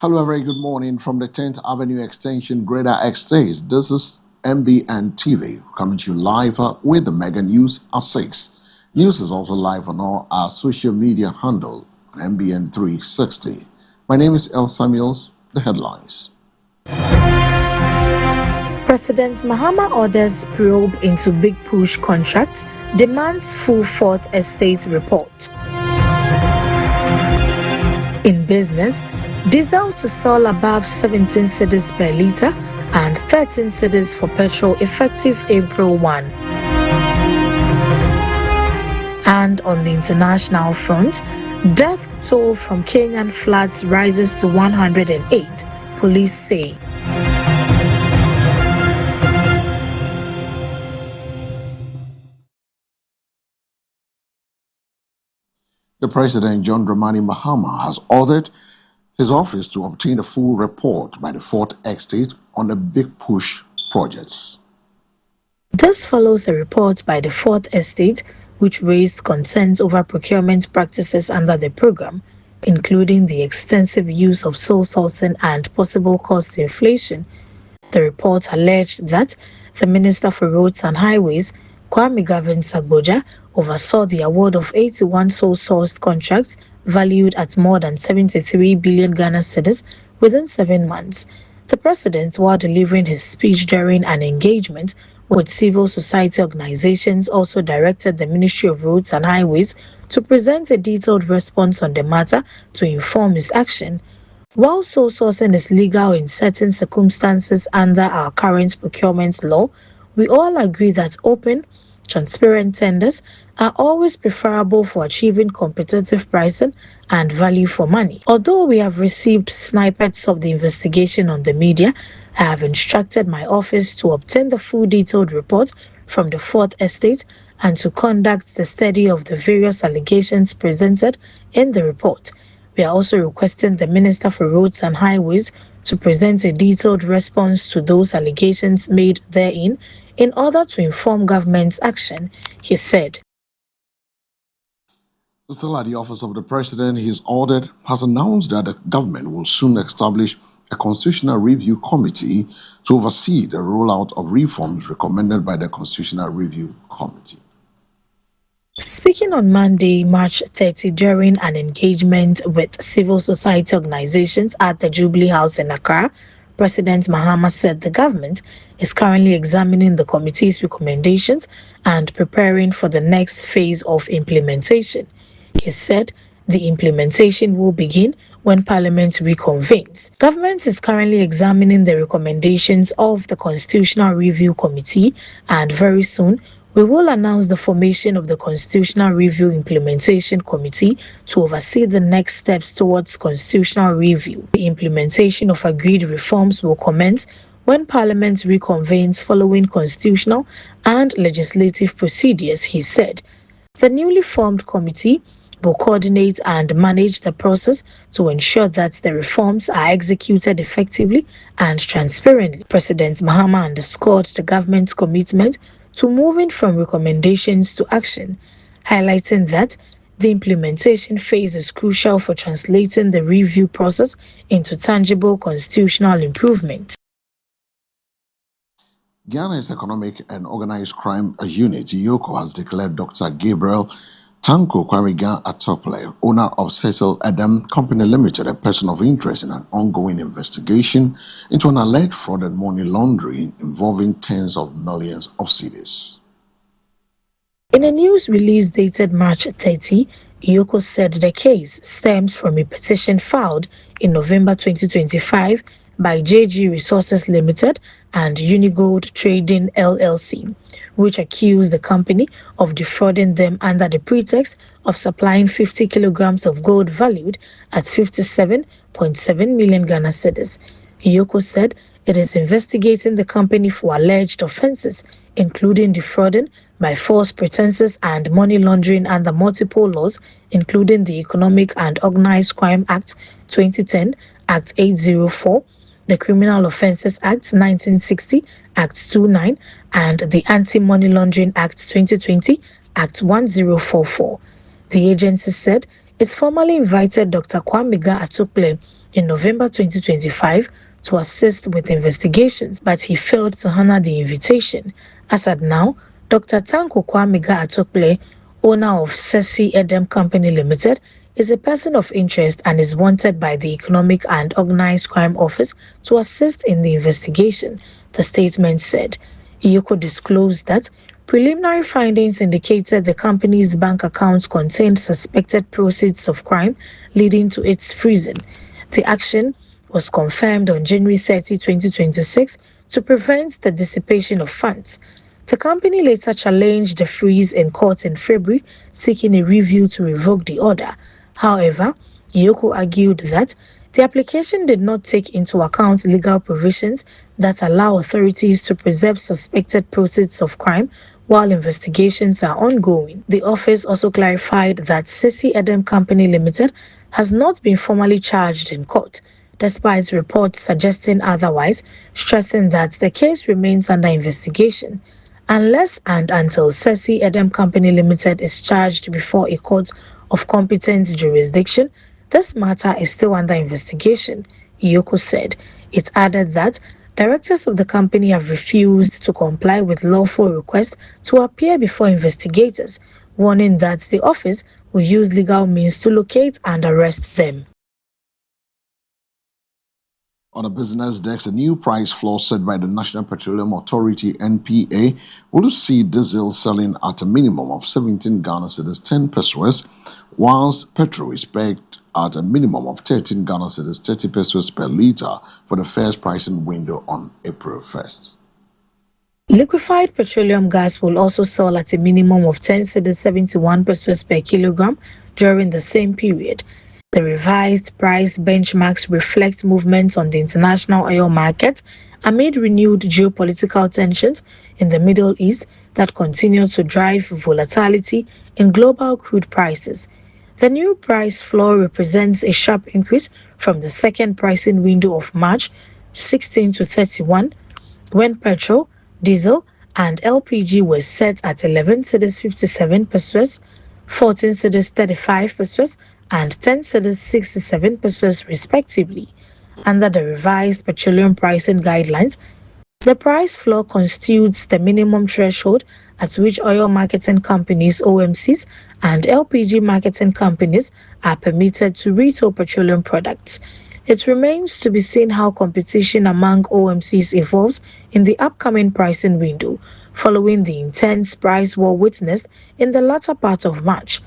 Hello, a very good morning from the 10th Avenue Extension, Greater Estates. This is MBN TV coming to you live with the Mega News at 6. News is also live on all our social media handle on MBN 360. My name is El Samuels. The headlines. President Mahama orders probe into big push contracts, demands full fourth estate report. In business, diesel to sell above 17 cedis per litre and 13 cedis for petrol effective April 1. And on the international front, death toll from Kenyan floods rises to 108, police say. The President, John Dramani Mahama, has ordered his office to obtain a full report by the Fourth Estate on the big push projects. This follows a report by the Fourth Estate which raised concerns over procurement practices under the program, including the extensive use of sole sourcing and possible cost inflation. The report alleged that the Minister for Roads and Highways, Kwame Sagboja, oversaw the award of 81 sole-sourced contracts valued at more than 73 billion Ghana cedis within 7 months. The president, while delivering his speech during an engagement with civil society organizations, also directed the Ministry of Roads and Highways to present a detailed response on the matter to inform his action. While sole sourcing is legal in certain circumstances under our current procurement law, we all agree that open, transparent tenders are always preferable for achieving competitive pricing and value for money. Although we have received snippets of the investigation on the media, I have instructed my office to obtain the full detailed report from the Fourth Estate and to conduct the study of the various allegations presented in the report. We are also requesting the Minister for Roads and Highways to present a detailed response to those allegations made therein in order to inform government's action, he said. Still at the office of the president, his order has announced that the government will soon establish a constitutional review committee to oversee the rollout of reforms recommended by the Constitutional Review Committee. Speaking on Monday, March 30, during an engagement with civil society organizations at the Jubilee House in Accra, President Mahama said the government is currently examining the committee's recommendations and preparing for the next phase of implementation. He said the implementation will begin when Parliament reconvenes. Government is currently examining the recommendations of the Constitutional Review Committee, and very soon we will announce the formation of the Constitutional Review Implementation Committee to oversee the next steps towards constitutional review. The implementation of agreed reforms will commence when Parliament reconvenes following constitutional and legislative procedures, he said. The newly formed committee will coordinate and manage the process to ensure that the reforms are executed effectively and transparently. President Mahama underscored the government's commitment to moving from recommendations to action, highlighting that the implementation phase is crucial for translating the review process into tangible constitutional improvement. Ghana's Economic and Organized Crime Unit, IOCO, has declared Dr. Gabriel Tanko Kwamiga Atople, owner of Cecil Adam Company Limited, a person of interest in an ongoing investigation into an alleged fraud and money laundering involving tens of millions of cedis. In a news release dated March 30, IOCO said the case stems from a petition filed in November 2025 by JG Resources Limited and Unigold Trading LLC, which accused the company of defrauding them under the pretext of supplying 50 kilograms of gold valued at 57.7 million Ghana cedis. IOCO said it is investigating the company for alleged offenses, including defrauding by false pretenses and money laundering under multiple laws, including the Economic and Organized Crime Act 2010, Act 804, the Criminal Offences Act 1960, Act 29, and the Anti-Money Laundering Act 2020, Act 1044. The agency said It formally invited Dr. Kwamega Atukle in November 2025 to assist with investigations, but he failed to honor the invitation. As at now, Dr. Tanko Kwamega Atukle, owner of Sesi Edem Company Limited, is a person of interest and is wanted by the Economic and Organized Crime Office to assist in the investigation, the statement said. Iyoko disclosed that preliminary findings indicated the company's bank accounts contained suspected proceeds of crime, leading to its freezing. The action was confirmed on January 30, 2026, to prevent the dissipation of funds. The company later challenged the freeze in court in February, seeking a review to revoke the order. However, Iyoko argued that the application did not take into account legal provisions that allow authorities to preserve suspected proceeds of crime while investigations are ongoing. The office also clarified that Sesi Edem Company Limited has not been formally charged in court, despite reports suggesting otherwise, stressing that the case remains under investigation. Unless and until Sesi Edem Company Limited is charged before a court of competent jurisdiction, this matter is still under investigation, Iyoko said. It added that directors of the company have refused to comply with lawful requests to appear before investigators, warning that the office will use legal means to locate and arrest them. On a business desk, a new price floor set by the National Petroleum Authority (NPA) will see diesel selling at a minimum of 17 Ghana cedis 10 pesos, whilst petrol is pegged at a minimum of 13 Ghana cedis 30 pesos per litre for the first pricing window on April 1st. Liquefied petroleum gas will also sell at a minimum of 10 cedis 71 pesos per kilogram during the same period. The revised price benchmarks reflect movements on the international oil market amid renewed geopolitical tensions in the Middle East that continue to drive volatility in global crude prices. The new price floor represents a sharp increase from the second pricing window of March 16 to 31, when petrol, diesel, and LPG were set at 11 cedis 57 pesos, 14 cedis 35 pesos, and 10 cedis 67 pesos respectively. Under the revised petroleum pricing guidelines, the price floor constitutes the minimum threshold at which oil marketing companies (OMCs) and LPG marketing companies are permitted to retail petroleum products. It remains to be seen how competition among OMCs evolves in the upcoming pricing window, following the intense price war witnessed in the latter part of March.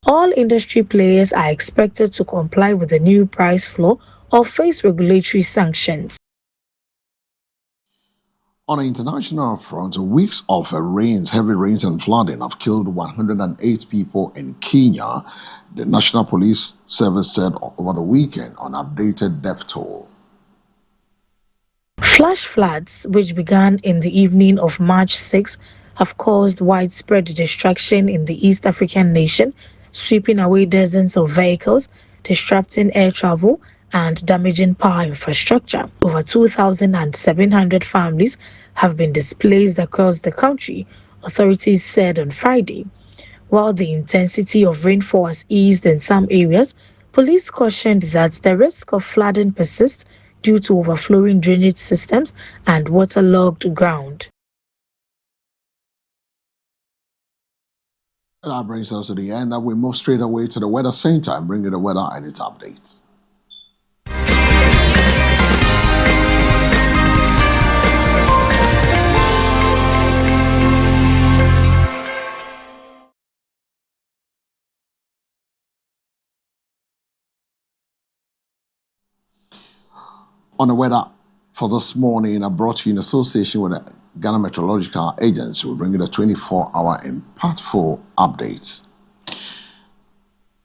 All industry players are expected to comply with the new price floor or face regulatory sanctions. On an international front, weeks of heavy rains and flooding have killed 108 people in Kenya, the National Police Service said over the weekend on updated death toll. Flash floods, which began in the evening of March 6, have caused widespread destruction in the East African nation, sweeping away dozens of vehicles, disrupting air travel, and damaging power infrastructure. Over 2,700 families have been displaced across the country, authorities said on Friday. While the intensity of rainfall has eased in some areas, police cautioned that the risk of flooding persists due to overflowing drainage systems and waterlogged ground. That brings us to the end, and we move straight away to the weather center and bring you the weather and its updates. On the weather for this morning, I brought to you in association with the Ghana Meteorological Agency. We'll bring you the 24-hour impactful updates.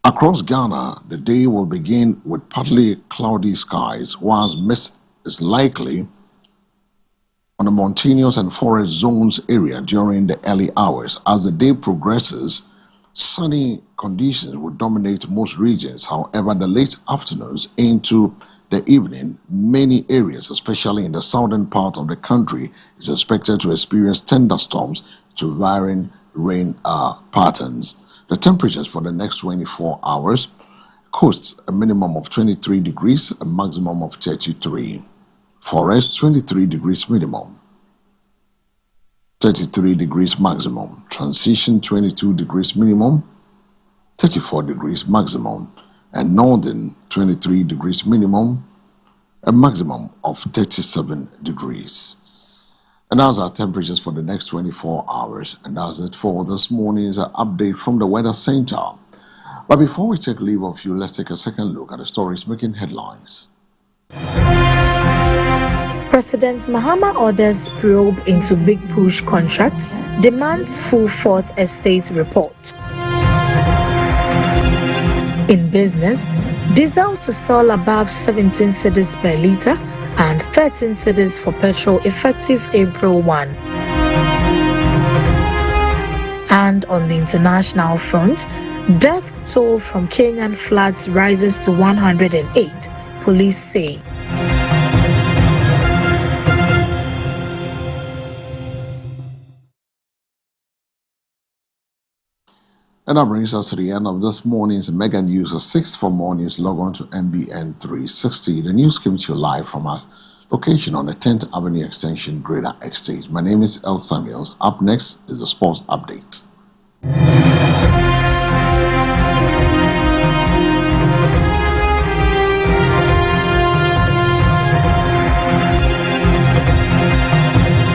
Across Ghana, the day will begin with partly cloudy skies, whilst mist is likely on the mountainous and forest zones area during the early hours. As the day progresses, sunny conditions will dominate most regions. However, the late afternoons into the evening, many areas, especially in the southern part of the country, is expected to experience thunderstorms to varying rain patterns. The temperatures for the next 24 hours Coast, a minimum of 23 degrees, a maximum of 33. Forest, 23 degrees minimum, 33 degrees maximum. Transition, 22 degrees minimum, 34 degrees maximum. And Northern, 23 degrees minimum, a maximum of 37 degrees. And that's our temperatures for the next 24 hours. And that's it for this morning's update from the Weather Center. But before we take leave of you, let's take a second look at the stories making headlines. President Mahama orders probe into Big Push contract, demands full Fourth Estate report. In business, diesel to sell above 17 cedis per litre and 13 cedis for petrol effective April 1. And on the international front, death toll from Kenyan floods rises to 108, police say. And that brings us to the end of this morning's Mega News. 6 for more news, log on to MBN 360. The news came to you live from our location on the 10th Avenue Extension, Greater Estate. My name is El Samuels. Up next is the Sports Update.